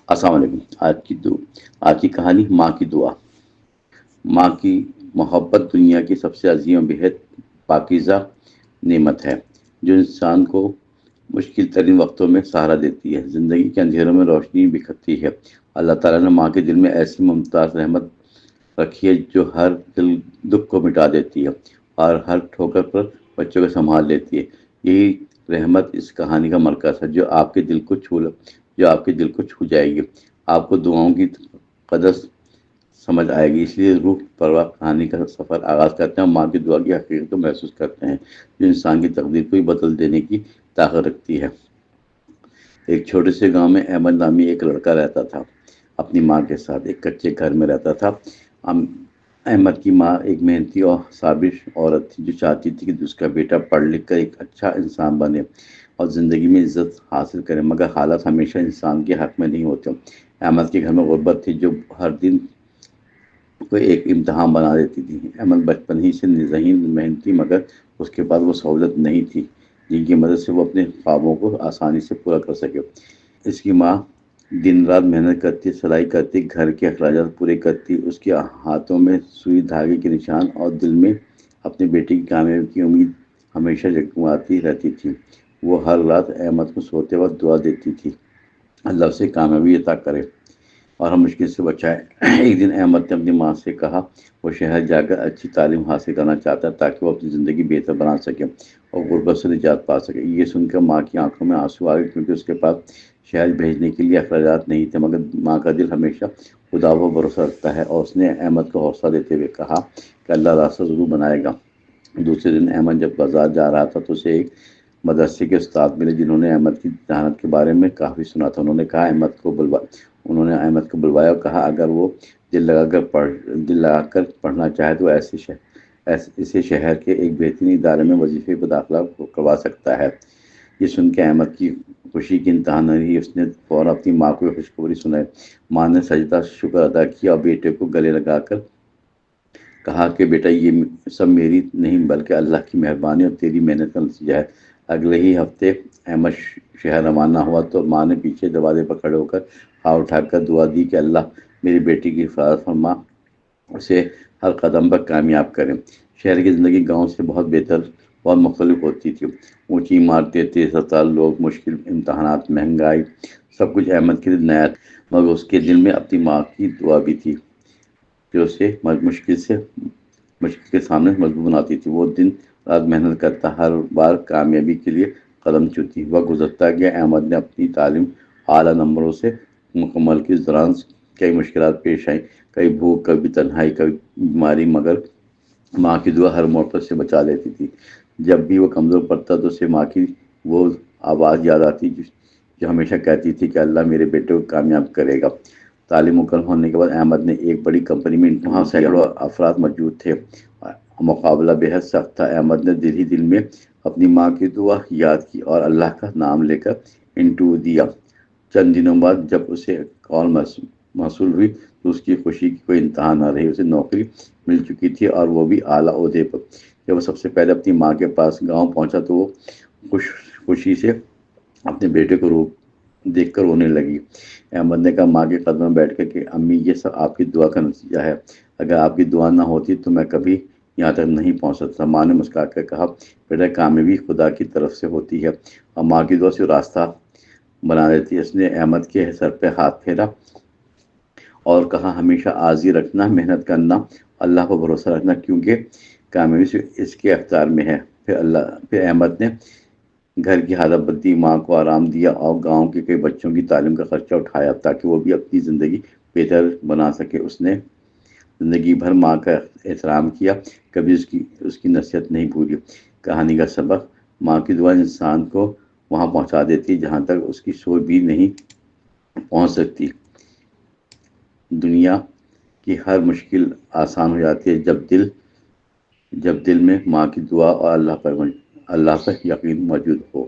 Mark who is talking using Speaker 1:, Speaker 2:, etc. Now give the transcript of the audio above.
Speaker 1: السلام علیکم۔ آج کی کہانی ماں کی دعا۔ ماں کی محبت دنیا کی سب سے عظیم و بےحد پاکیزہ نعمت ہے، جو انسان کو مشکل ترین وقتوں میں سہارا دیتی ہے، زندگی کے اندھیروں میں روشنی بکھرتی ہے۔ اللہ تعالیٰ نے ماں کے دل میں ایسی ممتاز رحمت رکھی ہے جو ہر دکھ کو مٹا دیتی ہے اور ہر ٹھوکر پر بچوں کو سنبھال لیتی ہے۔ یہی رحمت اس کہانی کا مرکز ہے، جو آپ کے دل کو چھو جائے گی۔ آپ کو دعاؤں کی قدر سمجھ آئے گی۔ اس لیے روح پرواہ کہانی کا سفر آغاز کرتے ہیں اور ماں کی دعا کی حقیقت کو محسوس کرتے ہیں، جو انسان کی تقدیر کو ہی بدل دینے کی طاقت رکھتی ہے۔ ایک چھوٹے سے گاؤں میں احمد نامی ایک لڑکا رہتا تھا۔ اپنی ماں کے ساتھ ایک کچے گھر میں رہتا تھا۔ احمد کی ماں ایک محنتی اور صابر عورت تھی، جو چاہتی تھی کہ اس کا بیٹا پڑھ لکھ کر ایک اچھا انسان بنے اور زندگی میں عزت حاصل کرے، مگر حالات ہمیشہ انسان کے حق میں نہیں ہوتے۔ احمد کے گھر میں غربت تھی، جو ہر دن کو ایک امتحان بنا دیتی تھی۔ احمد بچپن ہی سے ذہین محنتی، مگر اس کے پاس وہ سہولت نہیں تھی جن کی مدد سے وہ اپنے خوابوں کو آسانی سے پورا کر سکے۔ اس کی ماں دن رات محنت کرتی، سلائی کرتی، گھر کے اخراجات پورے کرتی۔ اس کے ہاتھوں میں سوئی دھاگے کے نشان اور دل میں اپنے بیٹے کی کامیابی کی امید ہمیشہ جگمگاتی رہتی تھی۔ وہ ہر رات احمد کو سوتے وقت دعا دیتی تھی، اللہ اسے کامیابی عطا کرے اور ہم مشکل سے بچائے۔ ایک دن احمد نے اپنی ماں سے کہا وہ شہر جا کر اچھی تعلیم حاصل کرنا چاہتا ہے تاکہ وہ اپنی زندگی بہتر بنا سکے اور غربت سے نجات پا سکے۔ یہ سن کر ماں کی آنکھوں میں آنسو آ گئے، کیونکہ اس کے پاس شہر بھیجنے کے لیے اخراجات نہیں تھے، مگر ماں کا دل ہمیشہ خدا پر بھروسہ رکھتا ہے، اور اس نے احمد کو حوصلہ دیتے ہوئے کہا کہ اللہ راستہ ضرور بنائے گا۔ دوسرے دن احمد جب بازار جا رہا تھا تو اسے ایک مدرسے کے استاد ملے، جنہوں نے احمد کی ذہانت کے بارے میں کافی سنا تھا۔ انہوں نے احمد کو بلوایا اور کہا اگر وہ دل لگا کر پڑھنا چاہے تو اسے شہر کے ایک بہترین ادارے میں وظیفے پر داخلہ کروا سکتا ہے۔ یہ سن کے احمد کی خوشی کی انتہا نہ رہی۔ اس نے فوراً اپنی ماں کو یہ خوشخبری سنائی۔ ماں نے سجدہ شکر ادا کیا اور بیٹے کو گلے لگا کر کہا کہ بیٹا، یہ سب میری نہیں بلکہ اللہ کی مہربانی اور تیری محنت کا نتیجہ ہے۔ اگلے ہی ہفتے احمد شہر روانہ ہوا تو ماں نے پیچھے دروازے پر کھڑے ہو کر ہاتھ اٹھا کر دعا دی کہ اللہ میری بیٹی کی حفاظت فرما، اسے ہر قدم پر کامیاب کریں۔ شہر کی زندگی گاؤں سے بہت مختلف ہوتی تھی۔ اونچی عمارتیں، تیز رفتار لوگ، مشکل امتحانات، مہنگائی، سب کچھ احمد کے لیے نیا تھا، مگر اس کے دل میں اپنی ماں کی دعا بھی تھی جو اسے مشکل کے سامنے مضبوط بناتی تھی۔ وہ دن رات محنت کرتا، ہر بار کامیابی کے لیے قدم چنتی۔ وقت گزرتا گیا، احمد نے اپنی تعلیم اعلیٰ نمبروں سے مکمل کی۔ اس دوران کئی مشکلات پیش آئیں، کئی بھوک، کبھی تنہائی، کبھی بیماری، مگر ماں کی دعا ہر موڑ پر سے بچا لیتی تھی۔ جب بھی وہ کمزور پڑتا تو اسے ماں کی وہ آواز یاد آتی جو ہمیشہ کہتی تھی کہ اللہ میرے بیٹے کو کامیاب کرے گا۔ تعلیم مکمل ہونے کے بعد احمد نے ایک بڑی کمپنی میں وہاں سینکڑوں افراد موجود تھے، مقابلہ بے حد سخت تھا۔ احمد نے دل میں اپنی ماں کی دعا یاد کی اور اللہ کا نام لے کر انٹرویو دیا۔ چند دنوں بعد جب اسے کال موصول ہوئی تو اس کی خوشی کی کوئی انتہا نہ رہی۔ اسے نوکری مل چکی تھی اور وہ بھی اعلیٰ عہدے پر۔ جب وہ سب سے پہلے اپنی ماں کے پاس گاؤں پہنچا تو وہ خوشی سے اپنے بیٹے کو دیکھ کر رونے لگی۔ احمد نے کہا ماں کے قدموں میں بیٹھ کر کہ امی، یہ سب آپ کی دعا کا نتیجہ ہے، اگر آپ کی دعا نہ ہوتی تو میں کبھی یہاں تک نہیں پہنچ سکتا۔ ماں نے مسکرا کر کہا بیٹا، کامیابی خدا کی طرف سے ہوتی ہے اور ماں کی دعا سے راستہ بنا دیتی ہے۔ اس نے احمد کے سر پہ ہاتھ پھیرا اور کہا ہمیشہ عاجزی رکھنا، محنت کرنا، اللہ پر بھروسہ رکھنا، کیونکہ کامیابی سے اس کے اختیار میں ہے۔ پھر احمد نے گھر کی حالت بدلی، ماں کو آرام دیا اور گاؤں کے کئی بچوں کی تعلیم کا خرچہ اٹھایا تاکہ وہ بھی اپنی زندگی بہتر بنا سکے۔ اس نے زندگی بھر ماں کا احترام کیا، کبھی اس کی نصیحت نہیں بھولی۔ کہانی کا سبق: ماں کی دعا انسان کو وہاں پہنچا دیتی ہے جہاں تک اس کی سوچ بھی نہیں پہنچ سکتی۔ دنیا کی ہر مشکل آسان ہو جاتی ہے جب دل میں ماں کی دعا اور اللہ پر یقین موجود ہو۔